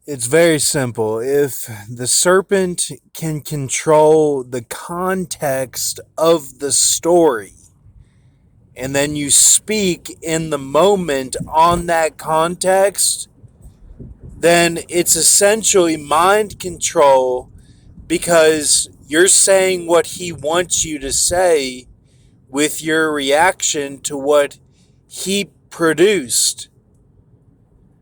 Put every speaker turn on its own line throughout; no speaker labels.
It's very simple. If the serpent can control the context of the story, and then you speak in the moment on that context, then it's essentially mind control because you're saying what he wants you to say with your reaction to what he produced.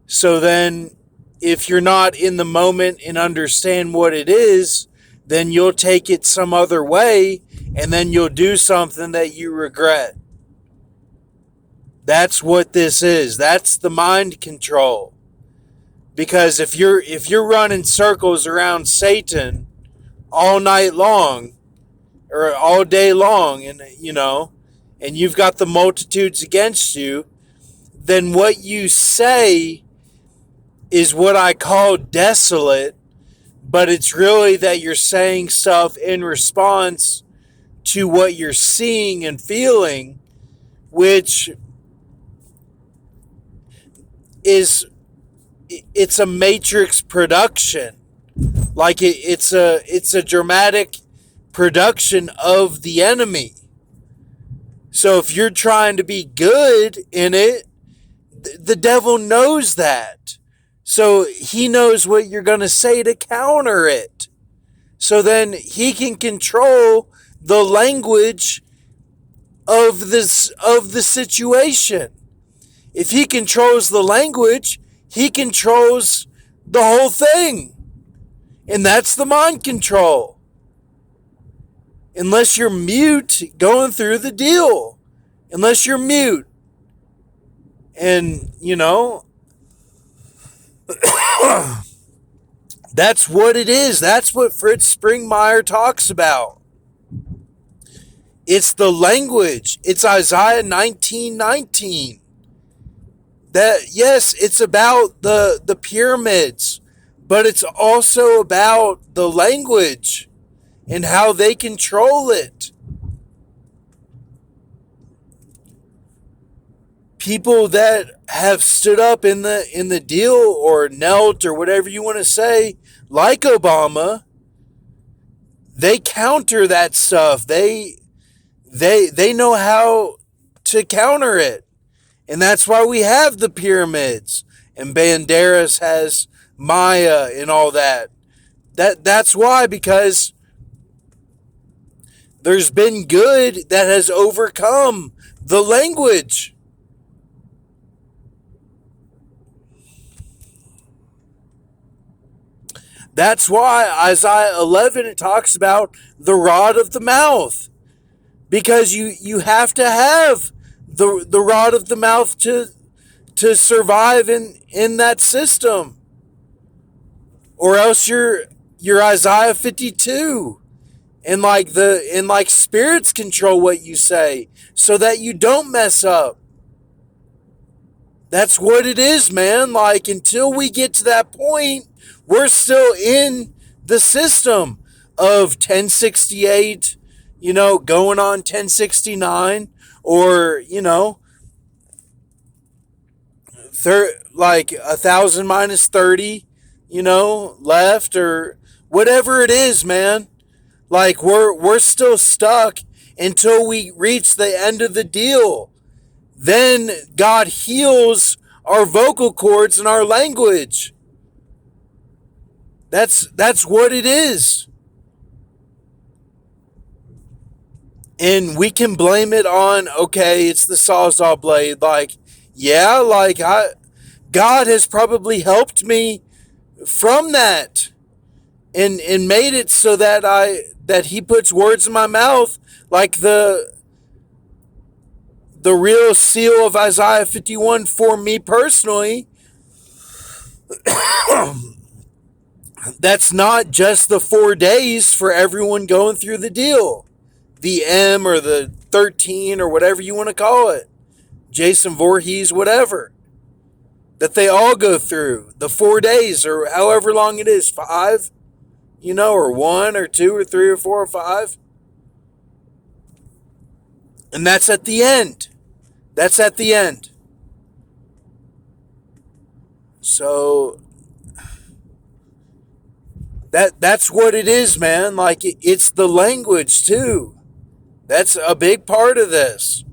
So then, if you're not in the moment and understand what it is, then you'll take it some other way and then you'll do something that you regret. That's what this is. That's the mind control. Because if you're running circles around Satan all night long or all day long and you've got the multitudes against you, then what you say is what I call desolate, but it's really that you're saying stuff in response to what you're seeing and feeling, which is it's a matrix production. Like it's a dramatic production of the enemy. So if you're trying to be good in it, the devil knows that. So he knows what you're going to say to counter it. So then he can control the language of the situation. If he controls the language, he controls the whole thing. And that's the mind control. Unless you're mute going through the deal. Unless you're mute. And, that's what it is. That's what Fritz Springmeier talks about. It's the language. It's Isaiah 19:19. That, yes, it's about the pyramids, but it's also about the language and how they control it. People that have stood up in the deal or knelt or whatever you want to say, like Obama, they counter that stuff. They know how to counter it. And that's why we have the pyramids and Banderas has Maya and all that. That's why, because there's been good that has overcome the language. That's why Isaiah 11 it talks about the rod of the mouth, because you have to have the rod of the mouth to survive in that system, or else you're Isaiah 52, and like spirits control what you say so that you don't mess up. That's what it is, man. Like, until we get to that point, we're still in the system of 1068, going on 1069, or, like 1,000 minus 30, left, or whatever it is, man. Like, we're still stuck until we reach the end of the deal. Then God heals our vocal cords and our language. That's what it is. And we can blame it on, okay, it's the Sawzall blade. Like, yeah, God has probably helped me from that and made it so that he puts words in my mouth, like the real seal of Isaiah 51 for me personally. That's not just the 4 days for everyone going through the deal. The M or the 13 or whatever you want to call it. Jason Voorhees, whatever. That they all go through. The 4 days or however long it is. 5, or 1 or 2 or 3 or 4 or 5. And that's at the end. That's at the end. So That's what it is, man. Like it's the language too. That's a big part of this.